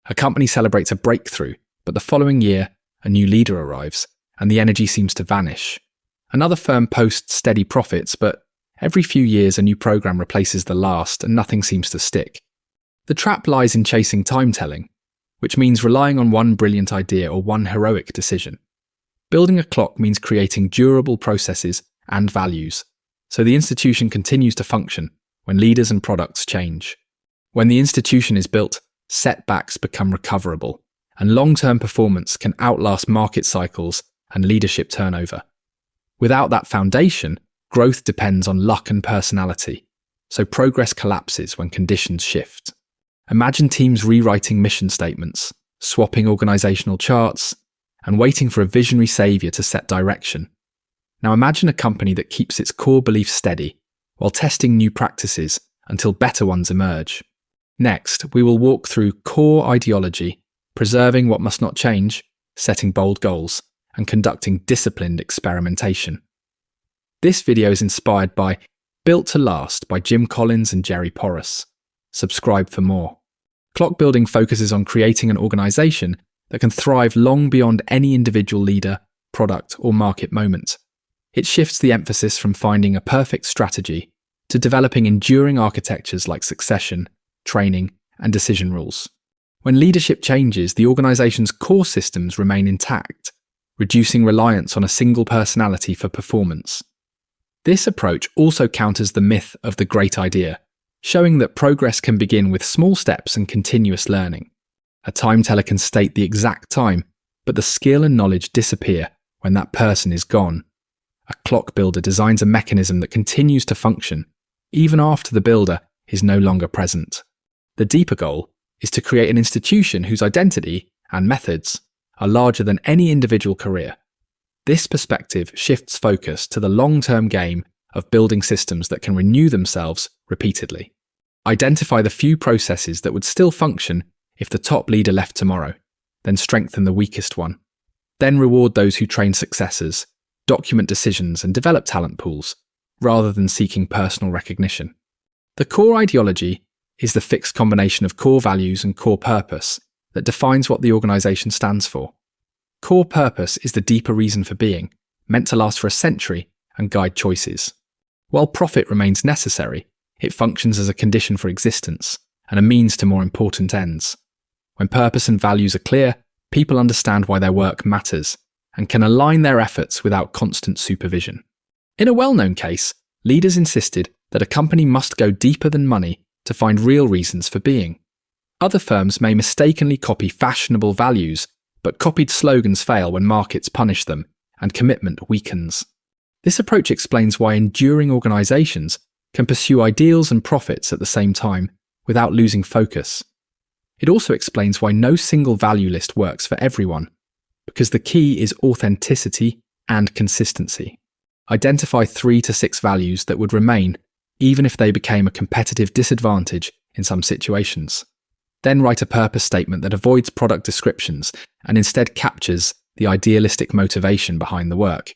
A company celebrates a breakthrough, but the following year, a new leader arrives, and the energy seems to vanish. Another firm posts steady profits, but every few years a new program replaces the last and nothing seems to stick. The trap lies in chasing time-telling, which means relying on one brilliant idea or one heroic decision. Building a clock means creating durable processes and values, so the institution continues to function when leaders and products change. When the institution is built, setbacks become recoverable, and long-term performance can outlast market cycles and leadership turnover. Without that foundation, growth depends on luck and personality, so progress collapses when conditions shift. Imagine teams rewriting mission statements, swapping organizational charts, and waiting for a visionary savior to set direction. Now imagine a company that keeps its core beliefs steady while testing new practices until better ones emerge. Next, we will walk through core ideology, preserving what must not change, setting bold goals, and conducting disciplined experimentation. This video is inspired by Built to Last by Jim Collins and Jerry Porras. Subscribe for more. Clock building focuses on creating an organization that can thrive long beyond any individual leader, product, or market moment. It shifts the emphasis from finding a perfect strategy to developing enduring architectures like succession, training, and decision rules. When leadership changes, the organization's core systems remain intact, reducing reliance on a single personality for performance. This approach also counters the myth of the great idea, showing that progress can begin with small steps and continuous learning. A timeteller can state the exact time, but the skill and knowledge disappear when that person is gone. A clock builder designs a mechanism that continues to function, even after the builder is no longer present. The deeper goal is to create an institution whose identity and methods are larger than any individual career. This perspective shifts focus to the long-term game of building systems that can renew themselves repeatedly. Identify the few processes that would still function if the top leader left tomorrow, then strengthen the weakest one. Then reward those who train successors, document decisions, and develop talent pools, rather than seeking personal recognition. The core ideology is the fixed combination of core values and core purpose that defines what the organization stands for. Core purpose is the deeper reason for being, meant to last for a century and guide choices. While profit remains necessary, it functions as a condition for existence and a means to more important ends. When purpose and values are clear, people understand why their work matters and can align their efforts without constant supervision. In a well-known case, leaders insisted that a company must go deeper than money to find real reasons for being. Other firms may mistakenly copy fashionable values, but copied slogans fail when markets punish them and commitment weakens. This approach explains why enduring organizations can pursue ideals and profits at the same time without losing focus. It also explains why no single value list works for everyone, because the key is authenticity and consistency. Identify 3 to 6 values that would remain even if they became a competitive disadvantage in some situations. Then write a purpose statement that avoids product descriptions and instead captures the idealistic motivation behind the work.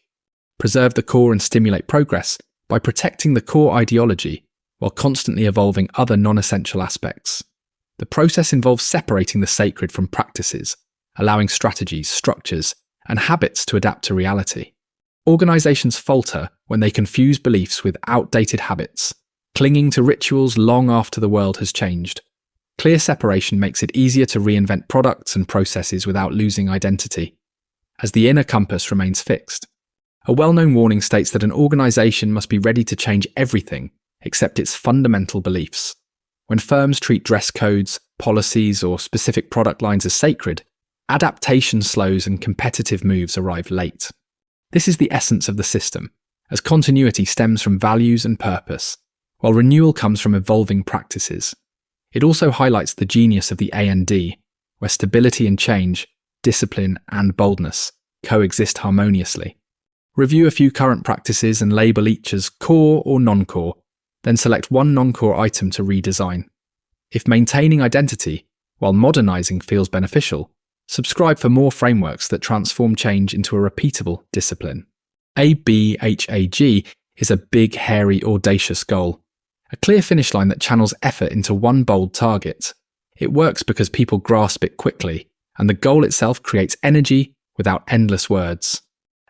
Preserve the core and stimulate progress by protecting the core ideology while constantly evolving other non-essential aspects. The process involves separating the sacred from practices, allowing strategies, structures, and habits to adapt to reality. Organizations falter when they confuse beliefs with outdated habits, clinging to rituals long after the world has changed. Clear separation makes it easier to reinvent products and processes without losing identity, as the inner compass remains fixed. A well-known warning states that an organization must be ready to change everything except its fundamental beliefs. When firms treat dress codes, policies, or specific product lines as sacred, adaptation slows and competitive moves arrive late. This is the essence of the system, as continuity stems from values and purpose, while renewal comes from evolving practices. It also highlights the genius of the A&D, where stability and change, discipline and boldness coexist harmoniously. Review a few current practices and label each as core or non-core, then select one non-core item to redesign. If maintaining identity while modernizing feels beneficial, subscribe for more frameworks that transform change into a repeatable discipline. ABHAG is a big, hairy, audacious goal, a clear finish line that channels effort into one bold target. It works because people grasp it quickly, and the goal itself creates energy without endless words.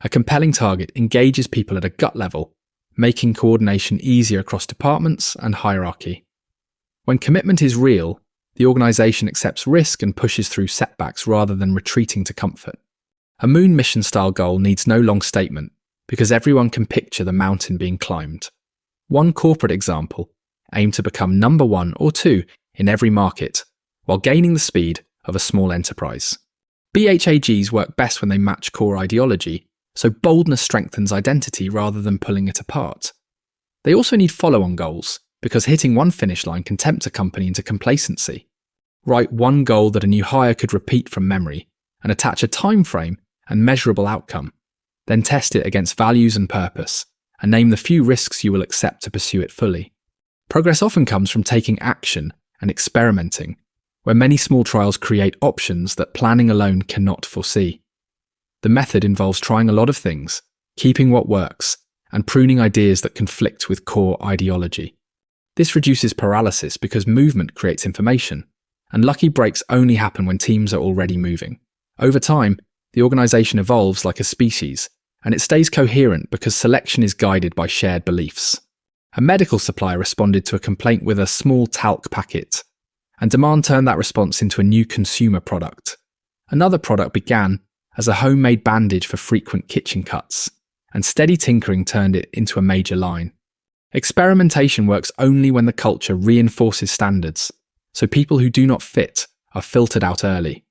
A compelling target engages people at a gut level, making coordination easier across departments and hierarchy. When commitment is real, the organisation accepts risk and pushes through setbacks rather than retreating to comfort. A moon mission-style goal needs no long statement because everyone can picture the mountain being climbed. One corporate example aimed to become number 1 or 2 in every market while gaining the speed of a small enterprise. BHAGs work best when they match core ideology, so boldness strengthens identity rather than pulling it apart. They also need follow-on goals, because hitting one finish line can tempt a company into complacency. Write one goal that a new hire could repeat from memory, and attach a time frame and measurable outcome. Then test it against values and purpose, and name the few risks you will accept to pursue it fully. Progress often comes from taking action and experimenting, where many small trials create options that planning alone cannot foresee. The method involves trying a lot of things, keeping what works, and pruning ideas that conflict with core ideology. This reduces paralysis because movement creates information, and lucky breaks only happen when teams are already moving. Over time, the organisation evolves like a species, and it stays coherent because selection is guided by shared beliefs. A medical supplier responded to a complaint with a small talc packet, and demand turned that response into a new consumer product. Another product began as a homemade bandage for frequent kitchen cuts, and steady tinkering turned it into a major line. Experimentation works only when the culture reinforces standards, so people who do not fit are filtered out early.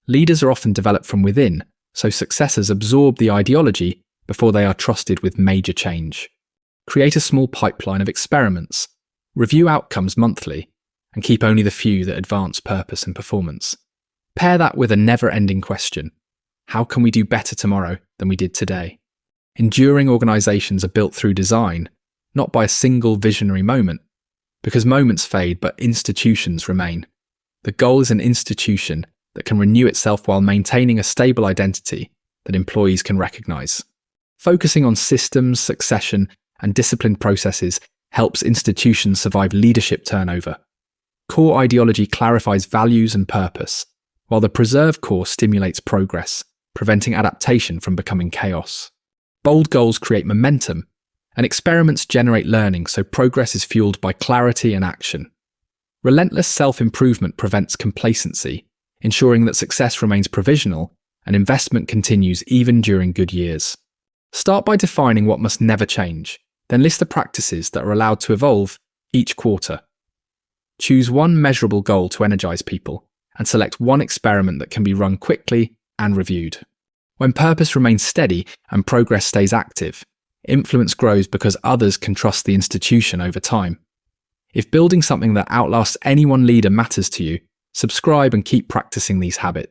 Leaders are often developed from within, so successors absorb the ideology before they are trusted with major change. Create a small pipeline of experiments, review outcomes monthly, and keep only the few that advance purpose and performance. Pair that with a never-ending question: how can we do better tomorrow than we did today? Enduring organisations are built through design, not by a single visionary moment, because moments fade but institutions remain. The goal is an institution that can renew itself while maintaining a stable identity that employees can recognise. Focusing on systems, succession, and disciplined processes helps institutions survive leadership turnover. Core ideology clarifies values and purpose, while the preserved core stimulates progress, preventing adaptation from becoming chaos. Bold goals create momentum, and experiments generate learning, so progress is fueled by clarity and action. Relentless self-improvement prevents complacency, ensuring that success remains provisional and investment continues even during good years. Start by defining what must never change, then list the practices that are allowed to evolve each quarter. Choose one measurable goal to energize people, and select one experiment that can be run quickly and reviewed. When purpose remains steady and progress stays active, influence grows because others can trust the institution over time. If building something that outlasts any one leader matters to you, subscribe and keep practicing these habits.